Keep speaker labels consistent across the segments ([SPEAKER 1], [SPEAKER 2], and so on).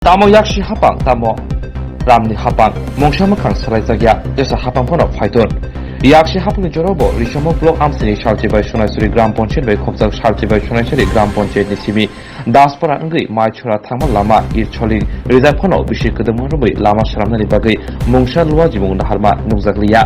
[SPEAKER 1] Tamo yakshi hapang tamo ramni hapang mongsha makhang sarai jagya jesa hapang phono phaitun yakshi hapang ni jorobo rishomo block amsini shaltibai sonaisuri gram panchayat bai khopjak shaltibai sonaisuri gram panchayat ni simi daspara angui maichura thangma lama ircholi rizak phono bisi kedemon bai lama salamnani bagai mongsha luwa jibung naharma nukjakliya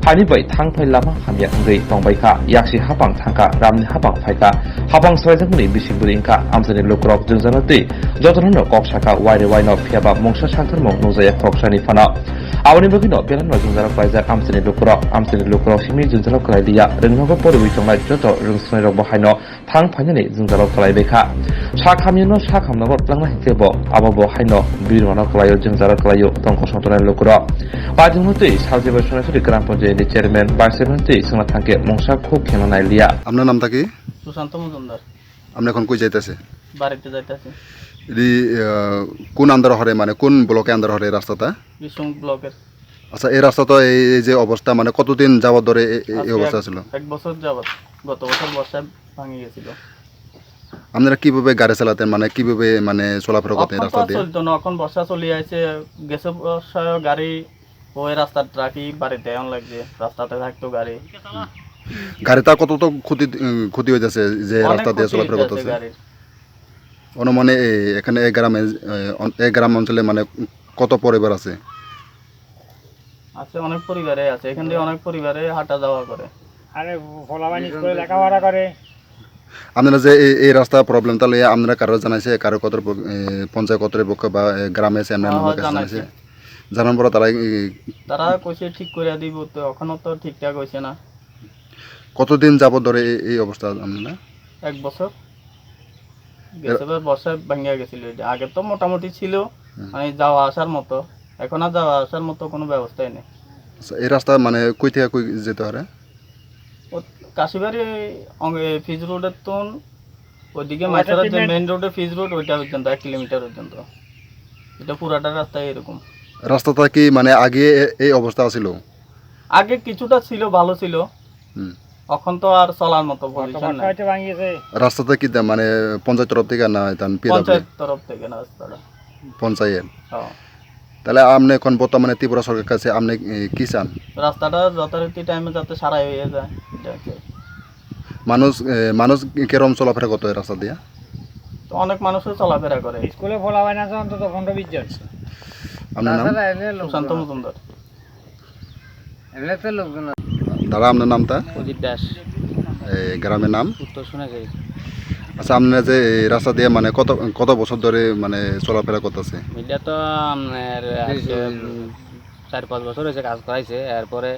[SPEAKER 1] hani bai thangphai lama hamya angui tongbaika yakshi hapang thangka ramni hapang phaika hapang saraijakmani bisingburi ingka amsini lokrok jungjanatui jotono kok saka waire waino phiaba mongsha sangtharmong nujaya khoksani fana awani bagino belano jungjarok baizak amsini lokrok simi jungjarok kalaidiya rengnogo porwi tongnai joto rungsnai rok bahaino thangphainani jungjarok kalaibeka sakhamino sakhamnago plangna hikebo ababo haino birmano kalayo jungjarok kalayo tongko songtonai lokrok bajungtui saljibai sonasuri গ্রাম পঞ্চায়েতের chairman vice chairman সংলা থাঙ্কে মংসা খুব খেলা নাইলিয়া
[SPEAKER 2] আপনার নামটা কি?
[SPEAKER 3] সুশান্ত মজুমদার।
[SPEAKER 2] আপনি এখন কই যাইতেছে?
[SPEAKER 3] বাড়িতে যাইতেছি।
[SPEAKER 2] এটি কোন আন্দার হরে মানে কোন ব্লকে আন্দার হরে রাস্তাটা?
[SPEAKER 3] বিশং ব্লকের।
[SPEAKER 2] আচ্ছা এই রাস্তাটা এই যে অবস্থা মানে কতদিন যাবত ধরে এই অবস্থা ছিল?
[SPEAKER 3] এক বছর যাবত। গত বছর বর্ষায় ভাঙি গেছিল।
[SPEAKER 2] আপনারা কিভাবে গাড়ি চালাতেন মানে কিভাবে মানে চলাফেরা করতেন রাস্তা দিয়ে?
[SPEAKER 3] চলতো না, এখন বর্ষা চলে আসছে, গেছে বর্ষায় গাড়ি ওই রাস্তার ট্রাকই বাড়িতে এমন লাগছে, রাস্তাতে থাকতো গাড়ি।
[SPEAKER 2] গাড়িটা কত তো ক্ষতি হয়ে যাচ্ছে যে রাস্তা দিয়ে চলাফেরা করতেছে? অনুমানে এখানে এই গ্রাম অঞ্চলে মানে কত পরিবার আছে?
[SPEAKER 3] আছে অনেক পরিবারে আছে, এখান থেকে অনেক পরিবারে হাঁটা যাওয়া করে।
[SPEAKER 4] আরে ফলাবানি করে লেখাপড়া করে।
[SPEAKER 2] আপনারা যে এই রাস্তা প্রবলেম তাহলে আপনারা কারো জানাইছে কারো পঞ্চায়েত কর্তৃপক্ষ বা গ্রামে চেয়ারম্যানের কাছে জানাইছে? জানার পর
[SPEAKER 3] তারা কইছে ঠিক করে দিব, তো এখনো তো ঠিকঠাক হইছে না।
[SPEAKER 2] কতদিন যাবত ধরে এই অবস্থা আপনারা?
[SPEAKER 3] এক বছর গেছে বর্ষায় ভাঙিয়া গেছিল। আগে তো মোটামুটি ছিল মানে যাওয়া আসার মতো, এখন আর যাওয়া আসার মতো কোনো ব্যবস্থাই নেই।
[SPEAKER 2] এই রাস্তা মানে কই থেকে কই যেতে পারে?
[SPEAKER 3] কাশিবাড়ি ফিজ রোডের তো ওইদিকে মাইসারার যে মেইন রোডে ফিজ রোড ওইটা পর্যন্ত 1 কিলোমিটার পর্যন্ত, এটা পুরাটা রাস্তা এরকম।
[SPEAKER 2] রাস্তাটা কি মানে আগে এই অবস্থা ছিল?
[SPEAKER 3] আগে কিছুটা ছিল, ভালো ছিল, এখন তো আর চলার মতো পজিশন নাই।
[SPEAKER 2] রাস্তাটা কি মানে পঞ্চায়েত তরফ থেকে না
[SPEAKER 3] পঞ্চায়েত তরফ থেকে না রাস্তাটা?
[SPEAKER 2] পঞ্চায়েত।
[SPEAKER 3] হ্যাঁ।
[SPEAKER 2] তাহলে আপনি এখন বর্তমানে ত্রিপুরা সরকারের কাছে আপনি কি চান?
[SPEAKER 3] রাস্তাটা যথারীতি টাইমে যাতে সারাই হয়ে যায়।
[SPEAKER 2] মানুষ কেরম চলাফেরা করতো এই রাস্তা দিয়ে?
[SPEAKER 3] তো অনেক মানুষও চলাফেরা করে।
[SPEAKER 4] স্কুলে ফলাবানি আছে অন্তত 15-20 জন।
[SPEAKER 2] আপনার নাম?
[SPEAKER 3] সুশান্ত মজুমদার।
[SPEAKER 4] এমনিতে লোকজন।
[SPEAKER 2] দাদা আপনার নামটা?
[SPEAKER 3] অজিত দাস।
[SPEAKER 2] গ্রামের নাম?
[SPEAKER 3] উত্তর সোনাগাঁও।
[SPEAKER 2] আচ্ছা আপনারা যে এই রাস্তা দিয়ে মানে কত বছর ধরে মানে চলাফেরা করতেছে?
[SPEAKER 3] এটা তো আপনার 4-5 বছর হয়েছে কাজ করাইছে, এরপরে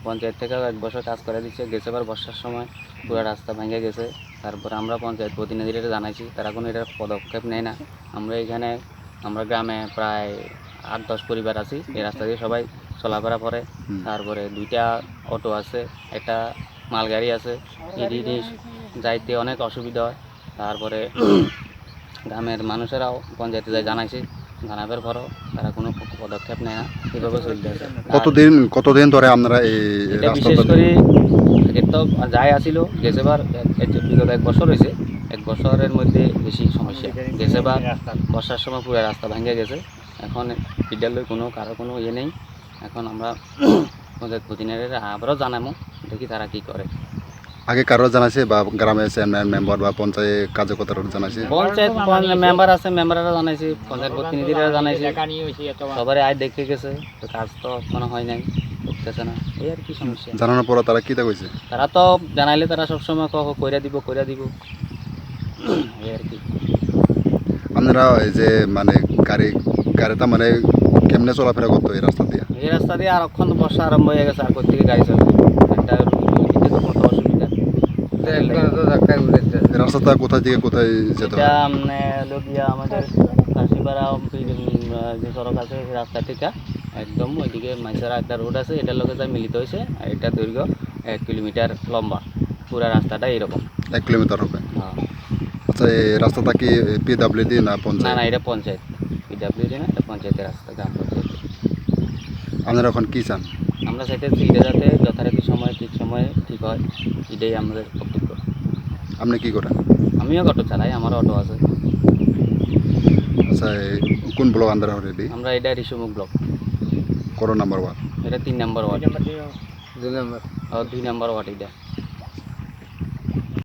[SPEAKER 3] পঞ্চায়েত থেকে 1 বছর কাজ করে দিচ্ছে। গেছে এবার বর্ষার সময় পুরো রাস্তা ভেঙে গেছে, তারপরে আমরা পঞ্চায়েত প্রতিনিধিরা জানাইছি, তারা কোনো এটার পদক্ষেপ নেয় না। আমরা গ্রামে প্রায় 8-10 পরিবার আছি, এই রাস্তা দিয়ে সবাই চলাফেরা করে। তারপরে 2টা অটো আছে, একটা মালগাড়ি আছে, এদিকে যাইতে অনেক অসুবিধা হয়। তারপরে গ্রামের মানুষেরাও পঞ্চায়েতে যাই জানাইছে, জানাবার পরও তারা কোনো পদক্ষেপ নেয় না, এভাবে চলতে আছে।
[SPEAKER 2] কতদিন ধরে আপনারা এই
[SPEAKER 3] বিশেষ করে তো যাই আসিল গেছেবার বিগত 1 বছর হয়েছে, 1 বছরের মধ্যে বেশি সমস্যা। গেছেবার বর্ষার সময় পুরো রাস্তা ভেঙে গেছে, এখন বিদ্যালয় কারো কোনো ইয়ে নেই। এখন আমরা পঞ্চায়েত প্রতিনিধিরা আবারও জানাবো, দেখি তারা কি করে।
[SPEAKER 2] আগে কারো জানাইছে বা গ্রামের চেয়ারম্যান মেম্বার বা পঞ্চায়েত কার্যকর্তারা জানাইছে?
[SPEAKER 3] পঞ্চায়েত মেম্বার আছে, মেম্বাররা জানাইছে, পঞ্চায়েত প্রতিনিধিরা জানাইছে, সবারই আয় দেখে গেছে, তো কাজ তো এখনো হয় নাই, করতেছে না, এই আর কি সমস্যা।
[SPEAKER 2] জানানোর পর তারা কি কইছে?
[SPEAKER 3] তারা তো জানাইলে তারা সবসময় কইরা দিব এই আর কি।
[SPEAKER 2] আপনারা এই যে মানে গাড়িটা মানে কেমনে চলাফেরা করতো এই রাস্তা দিয়ে?
[SPEAKER 3] এই রাস্তা দিয়ে আর এখন বর্ষা আরম্ভ হয়ে গেছে, আর কোথেকে গাড়ি চলে, একটা কত অসুবিধা।
[SPEAKER 2] রাস্তাটা কোথায় থেকে কোথায় যেতে
[SPEAKER 3] এটা লগিয়া আমাদের কাশিপাড়া যে সড়ক আছে সেই রাস্তা থেকে একদম ওইদিকে মাইসারা একটা রোড আছে, এটার লগে যা মিলিত হয়েছে, আর এটা দৈর্ঘ্য 1 কিলোমিটার লম্বা, পুরো রাস্তাটা এরকম
[SPEAKER 2] 1 কিলোমিটার হবে।
[SPEAKER 3] হ্যাঁ।
[SPEAKER 2] আচ্ছা এই রাস্তাটা কি পিডব্লিউডি না পঞ্চায়েত?
[SPEAKER 3] না এটা পঞ্চায়েত, পিডব্লিউডি না, এটা পঞ্চায়েতের রাস্তা, গ্রাম পঞ্চায়েত।
[SPEAKER 2] আপনারা এখন কি চান?
[SPEAKER 3] আমরা চাইতেছি এটা যাতে যথারীতি ঠিক সময়ে ঠিক হয়, এটাই আমাদের কর্তব্য।
[SPEAKER 2] আপনি কি করেন?
[SPEAKER 3] আমিও অটো চালাই, আমারও অটো আছে।
[SPEAKER 2] আচ্ছা কোন ব্লক আন্দার হরে দি
[SPEAKER 3] আমরা এটা ঋষিমুখ ব্লক,
[SPEAKER 2] করো নাম্বার ওয়ান
[SPEAKER 3] এটা 3 নম্বর ওয়ার্ড,
[SPEAKER 4] এই নাম্বার দিয়ে-
[SPEAKER 3] 2 নম্বর ওয়ার্ড এটা।